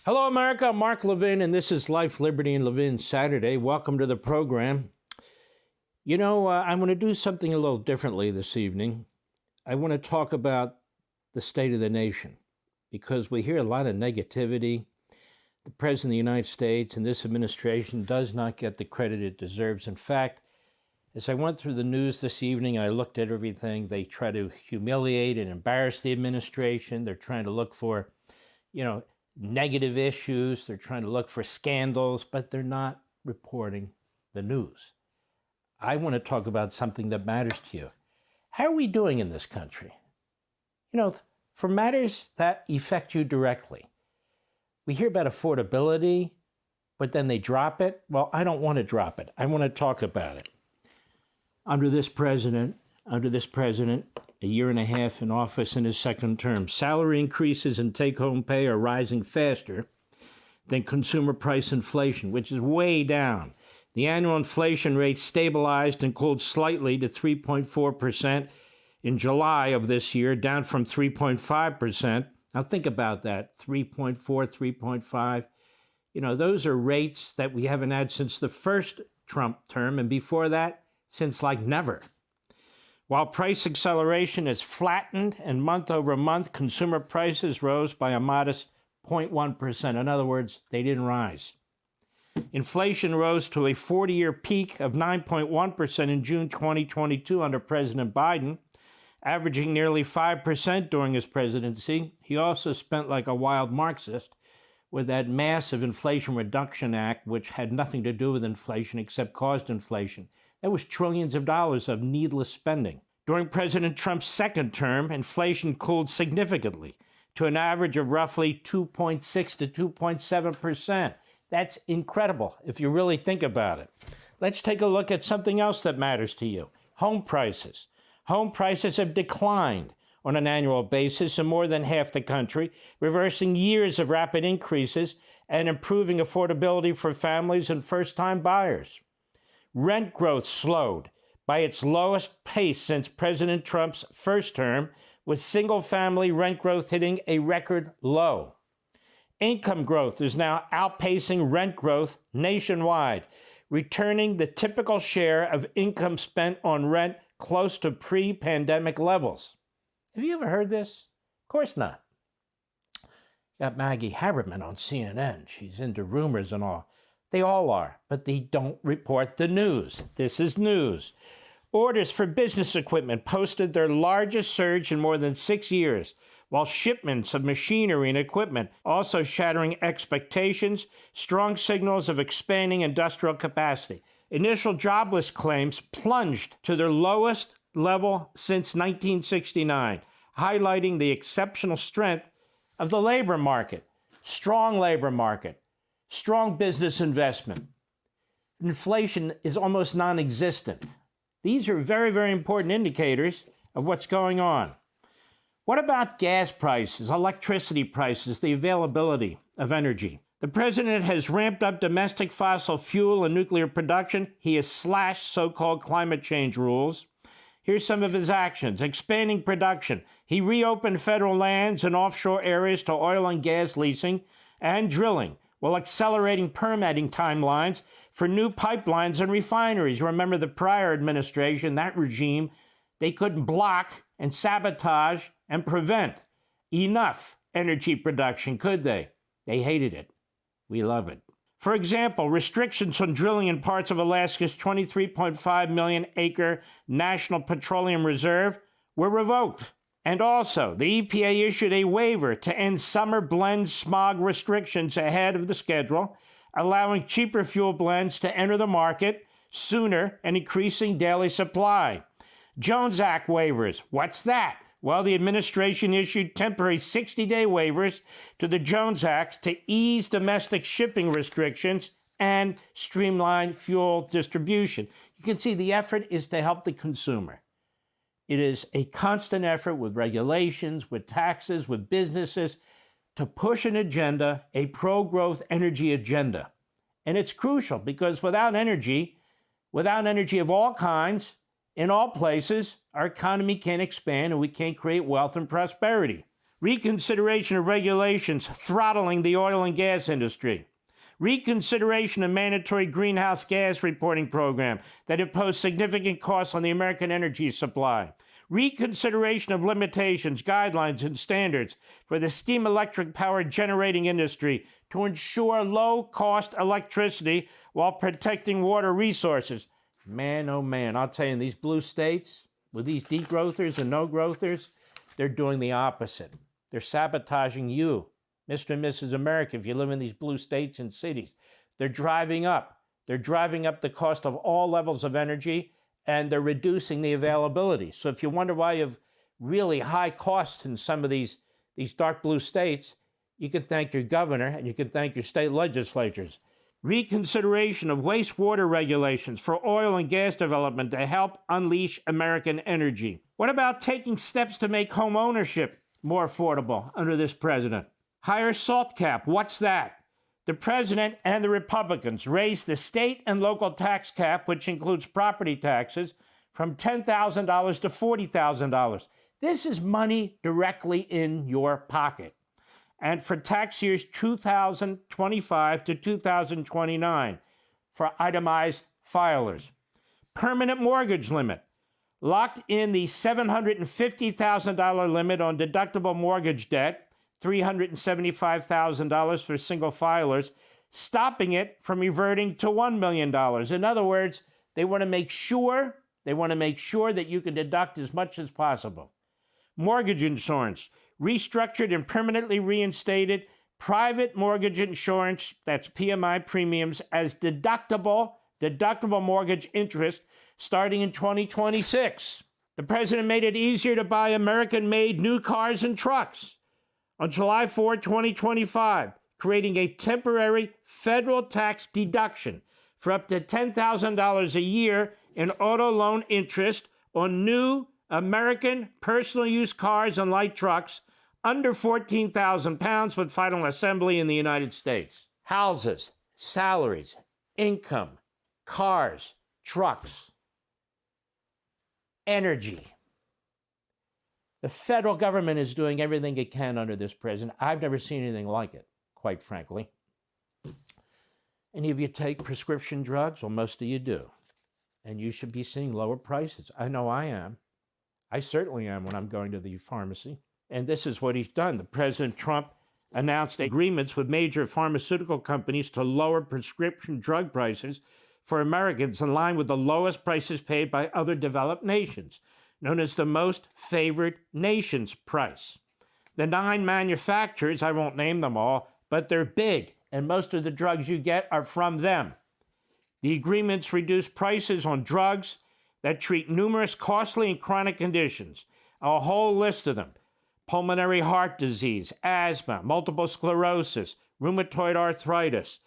Hello, America. I'm Mark Levin, and this is Life, Liberty, and Levin Saturday. Welcome to the program. I'm going to do something a little differently this evening. I want to talk about the state of the nation because we hear a lot of negativity. The President of the United States and this administration does not get the credit it deserves. In fact, as I went through the news this evening, I looked at everything. They try to humiliate and embarrass the administration. They're trying to look for, negative issues. They're trying to look for scandals, but they're not reporting the news. I want to talk about something that matters to you. How are we doing in this country? For matters that affect you directly. We hear about affordability, but then they drop it. Well, I don't want to drop it. I want to talk about it. Under this president, a year and a half in office in his second term, salary increases and take-home pay are rising faster than consumer price inflation, which is way down. The annual inflation rate stabilized and cooled slightly to 3.4% in July of this year, down from 3.5%. Now think about that, 3.4, 3.5. Those are rates that we haven't had since the first Trump term, and before that, since like never. While price acceleration has flattened and month over month, consumer prices rose by a modest 0.1%. In other words, they didn't rise. Inflation rose to a 40-year peak of 9.1% in June 2022 under President Biden, averaging nearly 5% during his presidency. He also spent like a wild Marxist with that massive Inflation Reduction Act, which had nothing to do with inflation except caused inflation. That was trillions of dollars of needless spending. During President Trump's second term, inflation cooled significantly to an average of roughly 2.6 to 2.7%. That's incredible if you really think about it. Let's take a look at something else that matters to you. Home prices. Home prices have declined on an annual basis in more than half the country, reversing years of rapid increases and improving affordability for families and first-time buyers. Rent growth slowed by its lowest pace since President Trump's first term, with single-family rent growth hitting a record low. Income growth is now outpacing rent growth nationwide, returning the typical share of income spent on rent close to pre-pandemic levels. Have you ever heard this? Of course not. Got Maggie Haberman on CNN. She's into rumors and all. They all are, but they don't report the news. This is news. Orders for business equipment posted their largest surge in more than 6 years, while shipments of machinery and equipment also shattering expectations, strong signals of expanding industrial capacity. Initial jobless claims plunged to their lowest level since 1969, highlighting the exceptional strength of the labor market. Strong labor market. Strong business investment. Inflation is almost non-existent. These are very, very important indicators of what's going on. What about gas prices, electricity prices, the availability of energy? The president has ramped up domestic fossil fuel and nuclear production. He has slashed so-called climate change rules. Here's some of his actions. Expanding production. He reopened federal lands and offshore areas to oil and gas leasing and drilling, while accelerating permitting timelines for new pipelines and refineries. Remember the prior administration, that regime, they couldn't block and sabotage and prevent enough energy production, could they? They hated it. We love it. For example, restrictions on drilling in parts of Alaska's 23.5 million acre National Petroleum Reserve were revoked. And also, the EPA issued a waiver to end summer blend smog restrictions ahead of the schedule, allowing cheaper fuel blends to enter the market sooner and increasing daily supply. Jones Act waivers. What's that? Well, the administration issued temporary 60-day waivers to the Jones Act to ease domestic shipping restrictions and streamline fuel distribution. You can see the effort is to help the consumer. It is a constant effort with regulations, with taxes, with businesses to push an agenda, a pro-growth energy agenda. And it's crucial because without energy of all kinds, in all places, our economy can't expand and we can't create wealth and prosperity. Reconsideration of regulations throttling the oil and gas industry. Reconsideration of mandatory greenhouse gas reporting program that imposed significant costs on the American energy supply. Reconsideration of limitations, guidelines, and standards for the steam electric power generating industry to ensure low-cost electricity while protecting water resources. Man, oh man, I'll tell you, in these blue states, with these degrowthers and no-growthers, they're doing the opposite. They're sabotaging you, Mr. and Mrs. America, if you live in these blue states and cities. They're driving up. They're driving up the cost of all levels of energy, and they're reducing the availability. So if you wonder why you have really high costs in some of these dark blue states, you can thank your governor and you can thank your state legislatures. Reconsideration of wastewater regulations for oil and gas development to help unleash American energy. What about taking steps to make home ownership more affordable under this president? Higher SALT cap. What's that? The president and the Republicans raised the state and local tax cap, which includes property taxes, from $10,000 to $40,000. This is money directly in your pocket. And for tax years 2025 to 2029 for itemized filers. Permanent mortgage limit. Locked in the $750,000 limit on deductible mortgage debt, $375,000 for single filers, stopping it from reverting to $1 million. In other words, they want to make sure that you can deduct as much as possible. Mortgage insurance, restructured and permanently reinstated private mortgage insurance, that's PMI premiums, as deductible mortgage interest starting in 2026. The president made it easier to buy American-made new cars and trucks. On July 4, 2025, creating a temporary federal tax deduction for up to $10,000 a year in auto loan interest on new American personal use cars and light trucks under 14,000 pounds with final assembly in the United States. Houses, salaries, income, cars, trucks, energy. The federal government is doing everything it can under this president. I've never seen anything like it, quite frankly. Any of you take prescription drugs? Well, most of you do. And you should be seeing lower prices. I know I am. I certainly am when I'm going to the pharmacy. And this is what he's done. The President Trump announced agreements with major pharmaceutical companies to lower prescription drug prices for Americans in line with the lowest prices paid by other developed nations, known as the most favored nations price. The 9 manufacturers, I won't name them all, but they're big, and most of the drugs you get are from them. The agreements reduce prices on drugs that treat numerous costly and chronic conditions, a whole list of them: pulmonary heart disease, asthma, multiple sclerosis, rheumatoid arthritis,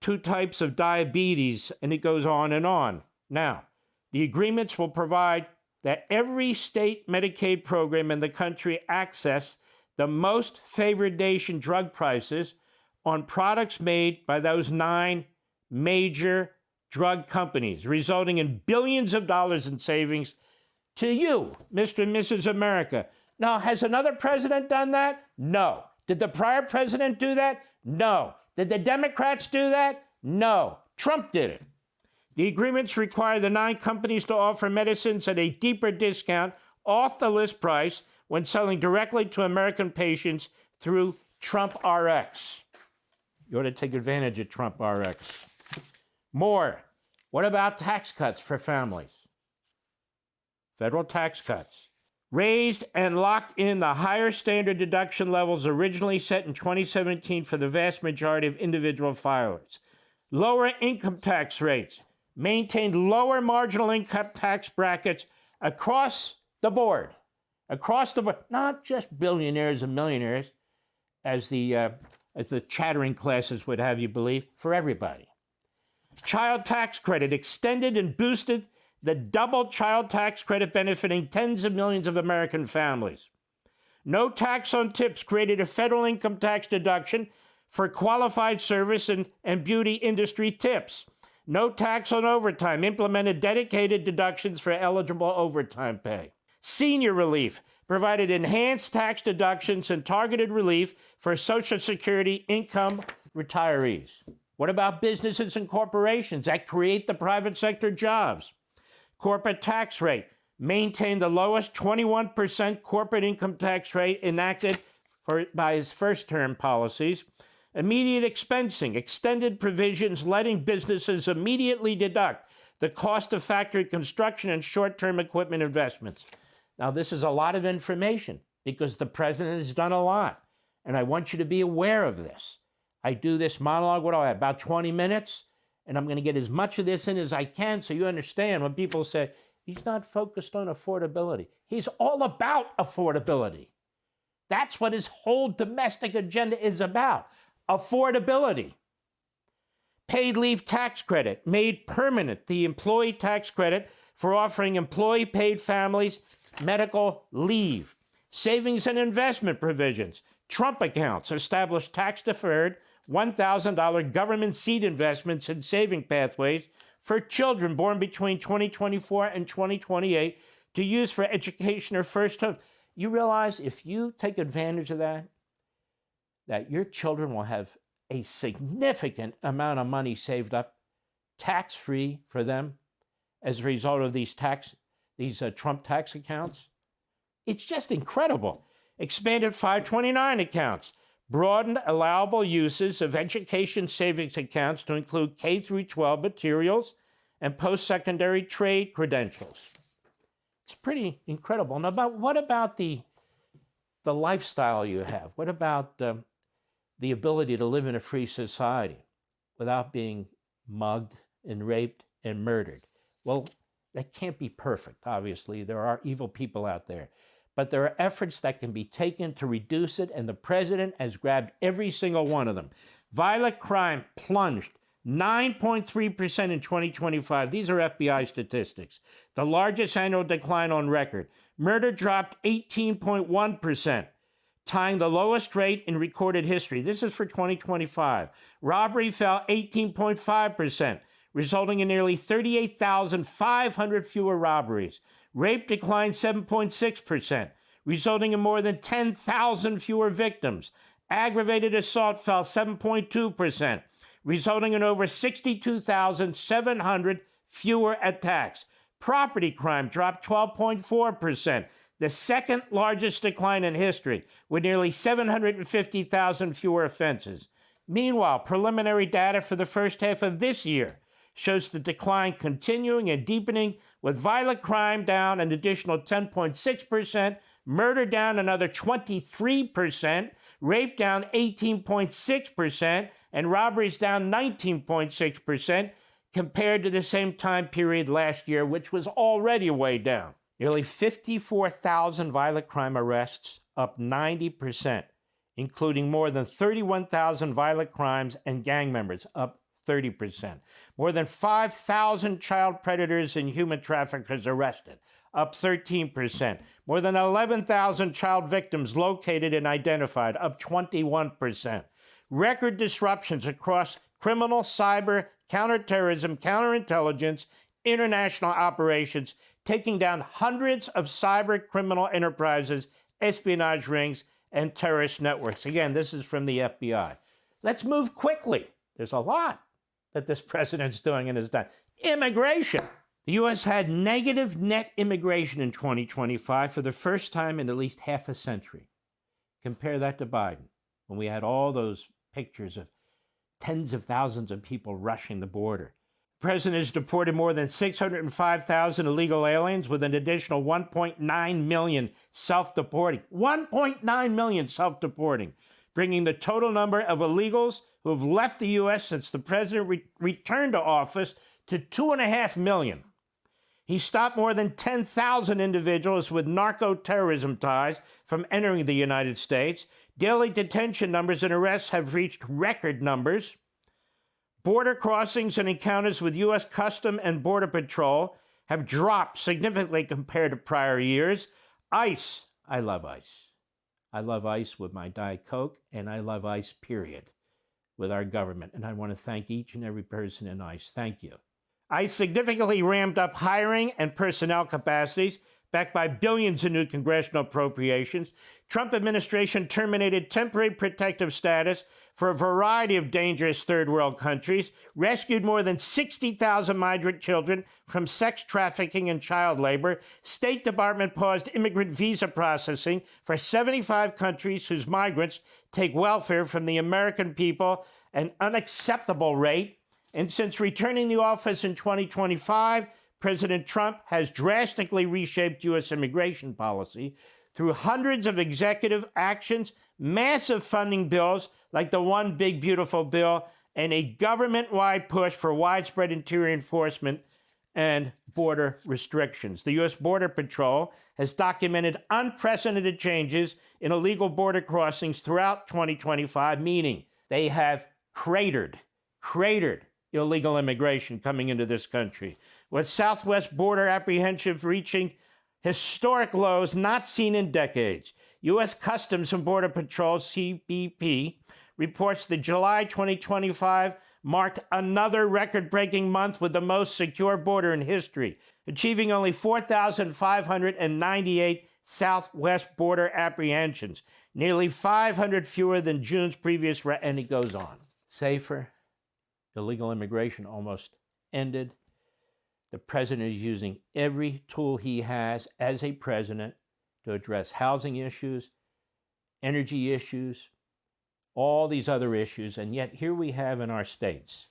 2 types of diabetes, and it goes on and on. Now, the agreements will provide that every state Medicaid program in the country access the most favored nation drug prices on products made by those 9 major drug companies, resulting in billions of dollars in savings to you, Mr. and Mrs. America. Now, has another president done that? No. Did the prior president do that? No. Did the Democrats do that? No. Trump did it. The agreements require the 9 companies to offer medicines at a deeper discount off the list price when selling directly to American patients through Trump RX. You ought to take advantage of Trump RX. More. What about tax cuts for families? Federal tax cuts. Raised and locked in the higher standard deduction levels originally set in 2017 for the vast majority of individual filers. Lower income tax rates. Maintained lower marginal income tax brackets across the board. Across the board. Not just billionaires and millionaires, as the chattering classes would have you believe, for everybody. Child tax credit extended and boosted the double child tax credit benefiting tens of millions of American families. No tax on tips created a federal income tax deduction for qualified service and beauty industry tips. No tax on overtime implemented dedicated deductions for eligible overtime pay. Senior relief provided enhanced tax deductions and targeted relief for Social Security income retirees. What about businesses and corporations that create the private sector jobs? Corporate tax rate maintained the lowest 21% corporate income tax rate enacted by his first term policies. Immediate expensing, extended provisions letting businesses immediately deduct the cost of factory construction and short-term equipment investments. Now, this is a lot of information because the president has done a lot, and I want you to be aware of this. I do this monologue, what do I have, about 20 minutes, and I'm going to get as much of this in as I can so you understand when people say, he's not focused on affordability. He's all about affordability. That's what his whole domestic agenda is about, affordability. Paid leave tax credit made permanent, the employee tax credit for offering employee-paid families medical leave. Savings and investment provisions. Trump accounts established tax-deferred $1,000 government seed investments and saving pathways for children born between 2024 and 2028 to use for education or first home. You realize if you take advantage of that your children will have a significant amount of money saved up, tax-free for them, as a result of these Trump tax accounts. It's just incredible. Expanded 529 accounts, broadened allowable uses of education savings accounts to include K through 12 materials and post-secondary trade credentials. It's pretty incredible. Now, what about the lifestyle you have? What about the ability to live in a free society without being mugged and raped and murdered? Well, that can't be perfect, obviously. There are evil people out there. But there are efforts that can be taken to reduce it, and the president has grabbed every single one of them. Violent crime plunged 9.3% in 2025. These are FBI statistics, the largest annual decline on record. Murder dropped 18.1%, tying the lowest rate in recorded history. This is for 2025. Robbery fell 18.5%, resulting in nearly 38,500 fewer robberies. Rape declined 7.6%, resulting in more than 10,000 fewer victims. Aggravated assault fell 7.2%, resulting in over 62,700 fewer attacks. Property crime dropped 12.4%, the second largest decline in history, with nearly 750,000 fewer offenses. Meanwhile, preliminary data for the first half of this year shows the decline continuing and deepening, with violent crime down an additional 10.6%, murder down another 23%, rape down 18.6%, and robberies down 19.6% compared to the same time period last year, which was already way down. Nearly 54,000 violent crime arrests, up 90%, including more than 31,000 violent crimes and gang members, up 30%. More than 5,000 child predators and human traffickers arrested, up 13%. More than 11,000 child victims located and identified, up 21%. Record disruptions across criminal, cyber, counterterrorism, counterintelligence, international operations, taking down hundreds of cyber criminal enterprises, espionage rings, and terrorist networks. Again, this is from the FBI. Let's move quickly. There's a lot that this president's doing and has done. Immigration. The U.S. had negative net immigration in 2025 for the first time in at least half a century. Compare that to Biden, when we had all those pictures of tens of thousands of people rushing the border. The president has deported more than 605,000 illegal aliens, with an additional 1.9 million self-deporting. 1.9 million self-deporting, bringing the total number of illegals who have left the U.S. since the president returned to office to 2.5 million. He stopped more than 10,000 individuals with narco-terrorism ties from entering the United States. Daily detention numbers and arrests have reached record numbers. Border crossings and encounters with U.S. Customs and Border Patrol have dropped significantly compared to prior years. ICE, I love ICE. I love ICE with my Diet Coke, and I love ICE, period, with our government. And I want to thank each and every person in ICE. Thank you. ICE significantly ramped up hiring and personnel capacities, backed by billions in new congressional appropriations. Trump administration terminated temporary protective status for a variety of dangerous third world countries, rescued more than 60,000 migrant children from sex trafficking and child labor. State Department paused immigrant visa processing for 75 countries whose migrants take welfare from the American people, an unacceptable rate. And since returning to office in 2025, President Trump has drastically reshaped U.S. immigration policy through hundreds of executive actions, massive funding bills like the One Big Beautiful Bill, and a government-wide push for widespread interior enforcement and border restrictions. The U.S. Border Patrol has documented unprecedented changes in illegal border crossings throughout 2025, meaning they have cratered illegal immigration coming into this country, with southwest border apprehensions reaching historic lows not seen in decades. U.S. Customs and Border Patrol, CBP, reports that July 2025 marked another record-breaking month with the most secure border in history, achieving only 4,598 southwest border apprehensions, nearly 500 fewer than June's previous, and it goes on. Safer. Illegal immigration almost ended. The president is using every tool he has as a president to address housing issues, energy issues, all these other issues. And yet here we have in our states,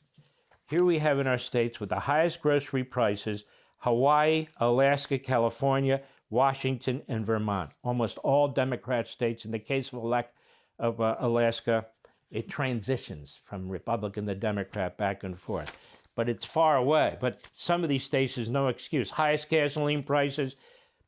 with the highest grocery prices, Hawaii, Alaska, California, Washington, and Vermont, almost all Democrat states. In the case of Alaska, it transitions from Republican to Democrat back and forth. But it's far away. But some of these states is no excuse. Highest gasoline prices,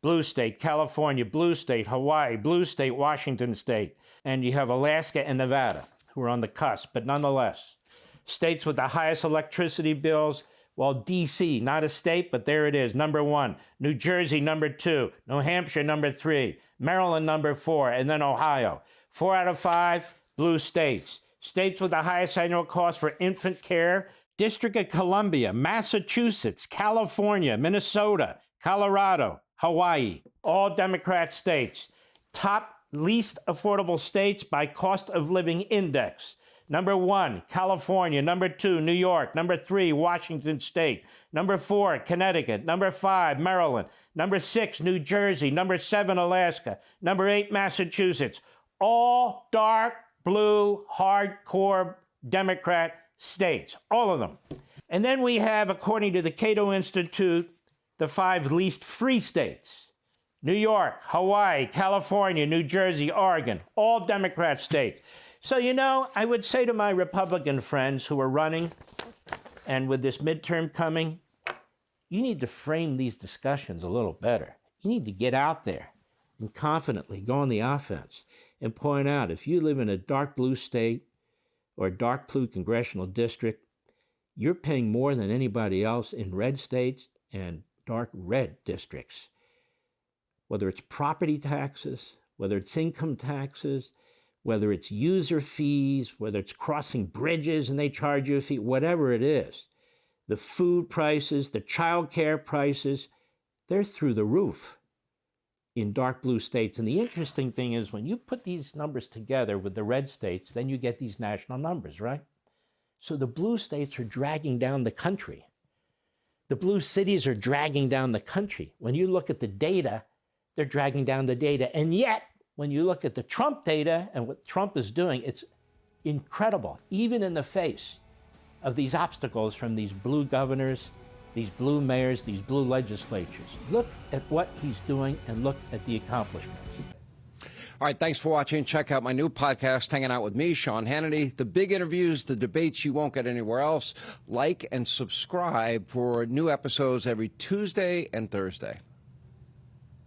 blue state, California, blue state, Hawaii, blue state, Washington state. And you have Alaska and Nevada, who are on the cusp. But nonetheless, states with the highest electricity bills, well, D.C., not a state, but there it is, number 1. New Jersey, number 2. New Hampshire, number 3. Maryland, number 4. And then Ohio. 4 out of 5. Blue states. States with the highest annual cost for infant care, District of Columbia, Massachusetts, California, Minnesota, Colorado, Hawaii, all Democrat states. Top least affordable states by cost of living index. Number 1, California. Number 2, New York. Number 3, Washington State. Number 4, Connecticut. Number 5, Maryland. Number 6, New Jersey. Number 7, Alaska. Number 8, Massachusetts. All dark blue, hardcore Democrat states, all of them. And then we have, according to the Cato Institute, the 5 least free states. New York, Hawaii, California, New Jersey, Oregon, all Democrat states. So, I would say to my Republican friends who are running, and with this midterm coming, you need to frame these discussions a little better. You need to get out there and confidently go on the offense and point out, if you live in a dark blue state or a dark blue congressional district, you're paying more than anybody else in red states and dark red districts. Whether it's property taxes, whether it's income taxes, whether it's user fees, whether it's crossing bridges and they charge you a fee, whatever it is, the food prices, the child care prices, they're through the roof in dark blue states. And the interesting thing is when you put these numbers together with the red states, then you get these national numbers, right? So the blue states are dragging down the country. The blue cities are dragging down the country. When you look at the data, they're dragging down the data. And yet, when you look at the Trump data and what Trump is doing, it's incredible, even in the face of these obstacles from these blue governors, these blue mayors, these blue legislatures. Look at what he's doing and look at the accomplishments. All right, thanks for watching. Check out my new podcast, Hanging Out with me, Sean Hannity. The big interviews, the debates you won't get anywhere else. Like and subscribe for new episodes every Tuesday and Thursday.